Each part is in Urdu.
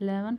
11।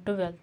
12।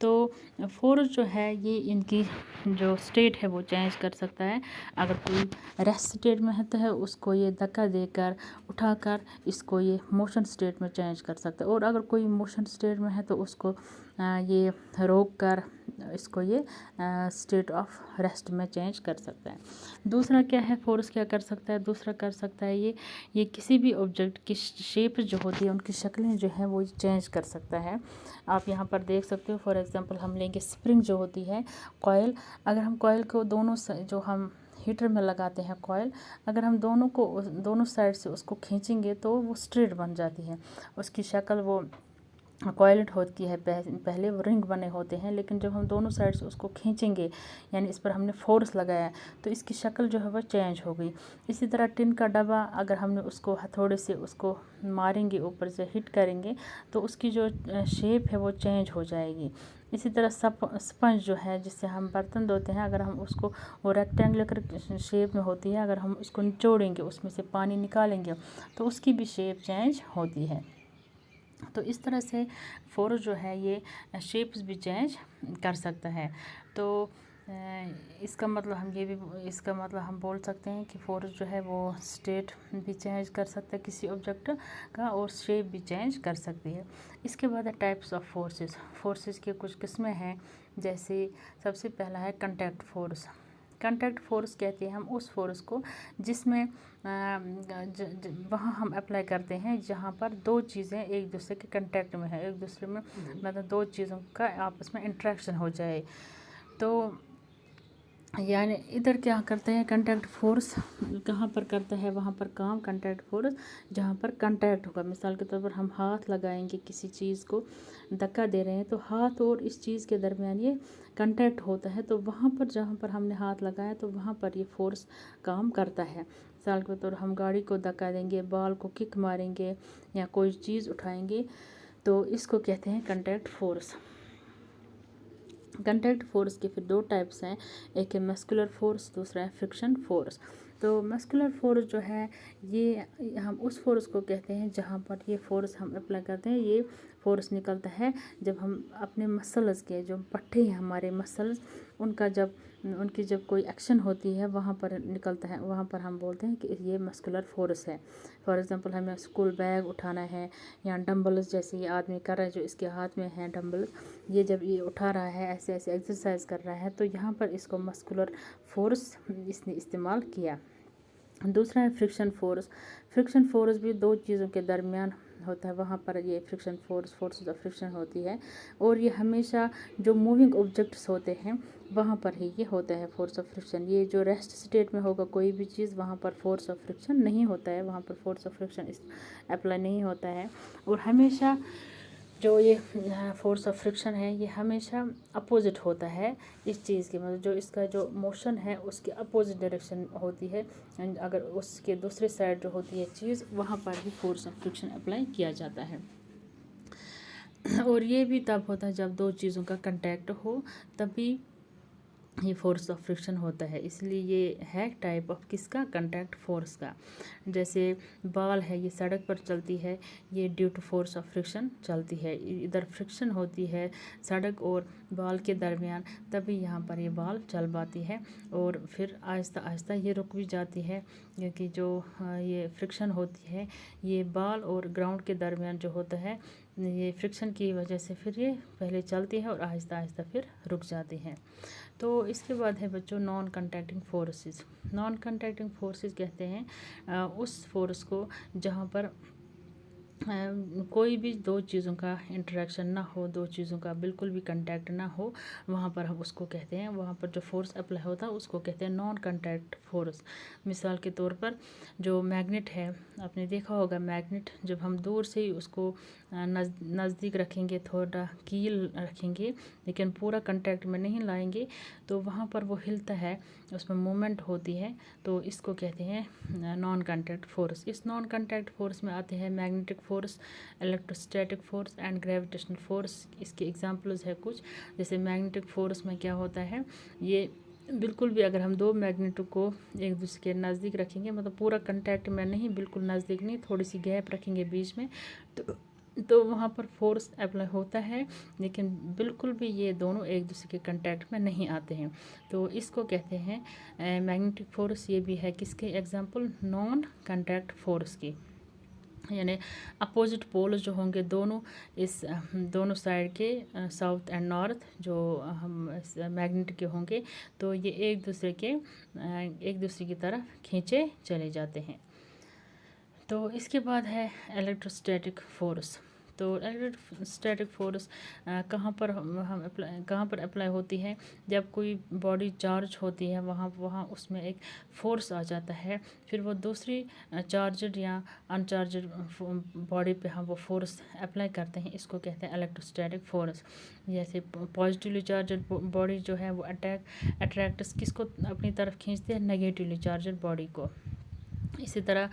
تو فورس جو ہے یہ ان کی جو اسٹیٹ ہے وہ چینج کر سکتا ہے. اگر کوئی ریسٹ اسٹیٹ میں ہے تو اس کو یہ دھکا دے کر اٹھا کر اس کو یہ موشن اسٹیٹ میں چینج کر سکتا ہے. اور اگر کوئی موشن اسٹیٹ میں ہے تو اس کو یہ روک کر اس کو یہ اسٹیٹ آف ریسٹ میں چینج کر سکتا ہے. دوسرا کیا ہے فورس کیا کر سکتا ہے؟ دوسرا کر سکتا ہے یہ کسی بھی آبجیکٹ کی شیپ جو ہوتی ہے ان کی شکلیں جو ہیں وہ چینج کر سکتا ہے. آپ یہاں پر دیکھ سکتے ہو. فار ایگزامپل ہم لیں گے اسپرنگ جو ہوتی ہے کوئل. اگر ہم کوئل کو دونوں جو ہم ہیٹر میں لگاتے ہیں کوئل، اگر ہم دونوں سائڈ سے اس کو کھینچیں گے تو وہ اسٹریٹ بن جاتی ہے. اس کی شکل وہ کوائلٹ ہوتی ہے، پہلے وہ رنگ بنے ہوتے ہیں، لیکن جب ہم دونوں سائڈ سے اس کو کھینچیں گے یعنی اس پر ہم نے فورس لگایا تو اس کی شکل جو ہے وہ چینج ہو گئی. اسی طرح ٹن کا ڈبہ اگر ہم نے اس کو ہتھوڑے سے اس کو ماریں گے، اوپر سے ہٹ کریں گے تو اس کی جو شیپ ہے وہ چینج ہو جائے گی. اسی طرح سپنج جو ہے جس سے ہم برتن دھوتے ہیں، اگر ہم اس کو وہ ریکٹینگولر شیپ میں ہوتی ہے، اگر ہم اس کو نچوڑیں گے، اس میں سے پانی نکالیں گے تو اس کی بھی شیپ چینج ہوتی ہے. تو اس طرح سے فورس جو ہے یہ شیپس بھی چینج کر سکتا ہے. تو اس کا مطلب ہم بول سکتے ہیں کہ فورس جو ہے وہ اسٹیٹ بھی چینج کر سکتا ہے کسی آبجیکٹ کا اور شیپ بھی چینج کر سکتی ہے. اس کے بعد ہے ٹائپس آف فورسز. فورسز کی کچھ قسمیں ہیں، جیسے سب سے پہلا ہے کنٹیکٹ فورس. کنٹیکٹ فورس کہتے ہیں ہم اس فورس کو جس میں وہاں ہم اپلائی کرتے ہیں جہاں پر دو چیزیں ایک دوسرے کے کنٹیکٹ میں ہیں، ایک دوسرے میں مطلب دو چیزوں کا آپس میں انٹریکشن ہو جائے. تو یعنی ادھر کیا کرتے ہیں کنٹیکٹ فورس کہاں پر کرتا ہے؟ وہاں پر کام کنٹیکٹ فورس جہاں پر کنٹیکٹ ہوگا. مثال کے طور پر ہم ہاتھ لگائیں گے، کسی چیز کو دھکا دے رہے ہیں تو ہاتھ اور اس چیز کے درمیان یہ کنٹیکٹ ہوتا ہے، تو وہاں پر جہاں پر ہم نے ہاتھ لگایا تو وہاں پر یہ فورس کام کرتا ہے. مثال کے طور ہم گاڑی کو دھکا دیں گے، بال کو کک ماریں گے یا کوئی چیز اٹھائیں گے تو اس کو کہتے ہیں کنٹیکٹ فورس. کنٹیکٹ فورس کے پھر دو ٹائپس ہیں، ایک ہے مسکولر فورس، دوسرا ہے فرکشن فورس. تو مسکولر فورس جو ہے یہ ہم اس فورس کو کہتے ہیں جہاں پر یہ فورس ہم اپلائی کرتے ہیں. یہ فورس نکلتا ہے جب ہم اپنے مسلز کے جو پٹھے ہیں ہمارے مسلز ان کی جب کوئی ایکشن ہوتی ہے وہاں پر نکلتا ہے، وہاں پر ہم بولتے ہیں کہ یہ مسکولر فورس ہے. فار ایگزامپل ہمیں اسکول بیگ اٹھانا ہے یا ڈمبلز، جیسے یہ آدمی کر رہا ہے جو اس کے ہاتھ میں ہیں ڈمبلز، یہ جب یہ اٹھا رہا ہے ایسے ایکسرسائز کر رہا ہے تو یہاں پر اس کو مسکولر فورس اس نے استعمال کیا. دوسرا ہے فرکشن فورس. فرکشن فورس بھی دو چیزوں کے درمیان ہوتا ہے، وہاں پر یہ فرکشن فورسز آف فرکشن ہوتی ہے، اور یہ ہمیشہ جو موونگ آبجیکٹس ہوتے ہیں وہاں پر ہی یہ ہوتا ہے فورس آف فرکشن. یہ جو ریسٹ اسٹیٹ میں ہوگا کوئی بھی چیز وہاں پر فورس آف فرکشن نہیں ہوتا ہے، وہاں پر فورس آف فرکشن اپلائی نہیں ہوتا ہے. اور ہمیشہ جو یہ فورس آف فرکشن ہے یہ ہمیشہ اپوزٹ ہوتا ہے اس چیز کے، مطلب جو اس کا جو موشن ہے اس کی اپوزٹ ڈائریکشن ہوتی ہے. اگر اس کے دوسرے سائڈ جو ہوتی ہے چیز وہاں پر ہی فورس آف فرکشن اپلائی کیا جاتا ہے. اور یہ بھی تب ہوتا ہے جب دو چیزوں کا کنٹیکٹ ہو، تبھی یہ فورس آف فرکشن ہوتا ہے. اس لیے یہ ہے ٹائپ آف کس کا؟ کنٹیکٹ فورس کا. جیسے بال ہے، یہ سڑک پر چلتی ہے، یہ due to force of friction چلتی ہے. ادھر فرکشن ہوتی ہے سڑک اور بال کے درمیان، تبھی یہاں پر یہ بال چل پاتی ہے اور پھر آہستہ آہستہ یہ رک بھی جاتی ہے، کیونکہ جو یہ فرکشن ہوتی ہے یہ بال اور گراؤنڈ کے درمیان جو ہوتا ہے، یہ فرکشن کی وجہ سے پھر یہ پہلے چلتی ہے اور آہستہ آہستہ پھر رک جاتی ہیں. تو اس کے بعد ہے بچوں naan contacting forces. Naan contacting forces کہتے ہیں اس فورس کو جہاں پر کوئی بھی دو چیزوں کا انٹریکشن نہ ہو، دو چیزوں کا بالکل بھی کنٹیکٹ نہ ہو، وہاں پر ہم اس کو کہتے ہیں، وہاں پر جو فورس اپلائی ہوتا ہے اس کو کہتے ہیں نان کنٹیکٹ فورس. مثال کے طور پر جو میگنیٹ ہے، آپ نے دیکھا ہوگا میگنیٹ جب ہم دور سے ہی اس کو نزدیک رکھیں گے، تھوڑا کیل رکھیں گے لیکن پورا کنٹیکٹ میں نہیں لائیں گے تو وہاں پر وہ ہلتا ہے، اس میں مومنٹ ہوتی ہے، تو اس کو کہتے ہیں نان کنٹیکٹ فورس. اس نان کنٹیکٹ فورس میں آتے ہیں magnetic force, electrostatic force and gravitational force. اس کی ایگزامپلز ہے کچھ، جیسے میگنیٹک فورس میں کیا ہوتا ہے، یہ بالکل بھی اگر ہم دو میگنیٹوں کو ایک دوسرے کے نزدیک رکھیں گے، مطلب پورا کنٹیکٹ میں نہیں، بالکل نزدیک نہیں، تھوڑی سی گیپ رکھیں گے بیچ میں، تو تو وہاں پر فورس اپلائی ہوتا ہے، لیکن بالکل بھی یہ دونوں ایک دوسرے کے کنٹیکٹ میں نہیں آتے ہیں. تو اس کو کہتے ہیں میگنیٹک فورس. یہ بھی ہے کس کے ایگزامپل؟ نان کنٹیکٹ فورس کی. یعنی اپوزٹ پولز جو ہوں گے دونوں، اس دونوں سائڈ کے ساؤتھ اینڈ نارتھ جو ہم میگنیٹ کے ہوں گے، تو یہ ایک دوسرے کی طرف کھینچے چلے جاتے ہیں. تو اس کے بعد ہے الیکٹروسٹیٹک فورس. تو الیکٹروسٹیٹک فورس کہاں پر اپلائی ہوتی ہے؟ جب کوئی باڈی چارج ہوتی ہے وہاں اس میں ایک فورس آ جاتا ہے، پھر وہ دوسری چارجڈ یا انچارجڈ باڈی پہ ہم وہ فورس اپلائی کرتے ہیں. اس کو کہتے ہیں الیکٹروسٹیٹک فورس. جیسے پازیٹیولی چارجڈ باڈی جو ہے وہ اٹریکٹس کس کو اپنی طرف کھینچتے ہیں؟ نیگیٹیولی چارجڈ باڈی کو. اسی طرح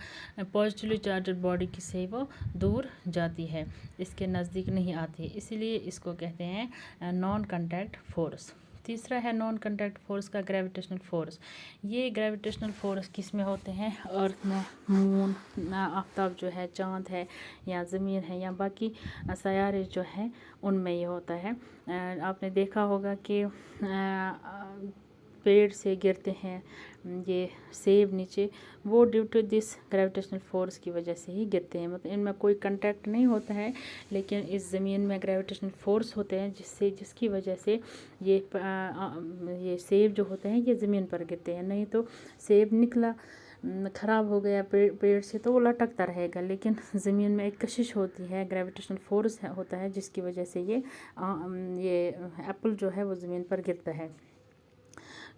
پازیٹیولی چارجڈ باڈی سے وہ دور جاتی ہے، اس کے نزدیک نہیں آتی، اسی لیے اس کو کہتے ہیں نان کنٹیکٹ فورس. تیسرا ہے نان کنٹیکٹ فورس کا گریویٹیشنل فورس. یہ گریویٹیشنل فورس کس میں ہوتے ہیں؟ ارتھ میں، مون، آفتاب جو ہے، چاند ہے یا زمین ہے یا باقی سیارے جو ہیں ان میں یہ ہوتا ہے. آپ نے دیکھا ہوگا کہ پیڑ سے گرتے ہیں یہ سیب نیچے، وہ due to this gravitational force کی وجہ سے ہی گرتے ہیں. مطلب ان میں کوئی کنٹیکٹ نہیں ہوتا ہے، لیکن اس زمین میں گریویٹیشنل فورس ہوتے ہیں جس کی وجہ سے یہ سیب جو ہوتے ہیں یہ زمین پر گرتے ہیں. نہیں تو سیب نکلا خراب ہو گیا پیڑ سے تو وہ لٹکتا رہے گا، لیکن زمین میں ایک کشش ہوتی ہے، گریویٹیشنل فورس ہوتا ہے جس کی وجہ سے یہ ایپل جو ہے وہ زمین پر گرتا ہے.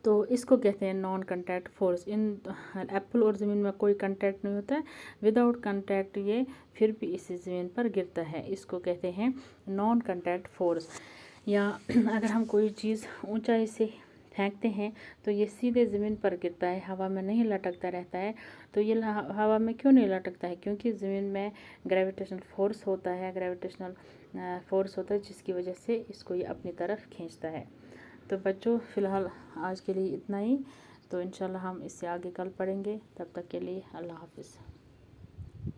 تو اس کو کہتے ہیں نان کنٹیکٹ فورس. ان ایپل اور زمین میں کوئی کنٹیکٹ نہیں ہوتا ہے، وداؤٹ کنٹیکٹ یہ پھر بھی اسی زمین پر گرتا ہے. اس کو کہتے ہیں نان کنٹیکٹ فورس. یا اگر ہم کوئی چیز اونچائی سے پھینکتے ہیں تو یہ سیدھے زمین پر گرتا ہے، ہوا میں نہیں لٹکتا رہتا ہے. تو یہ ہوا میں کیوں نہیں لٹکتا ہے؟ کیونکہ زمین میں گریویٹیشنل فورس ہوتا ہے جس کی وجہ سے اس کو یہ اپنی طرف کھینچتا ہے. تو بچوں فی الحال آج کے لیے اتنا ہی. تو انشاءاللہ ہم اس سے آگے کل پڑھیں گے. تب تک کے لیے اللہ حافظ.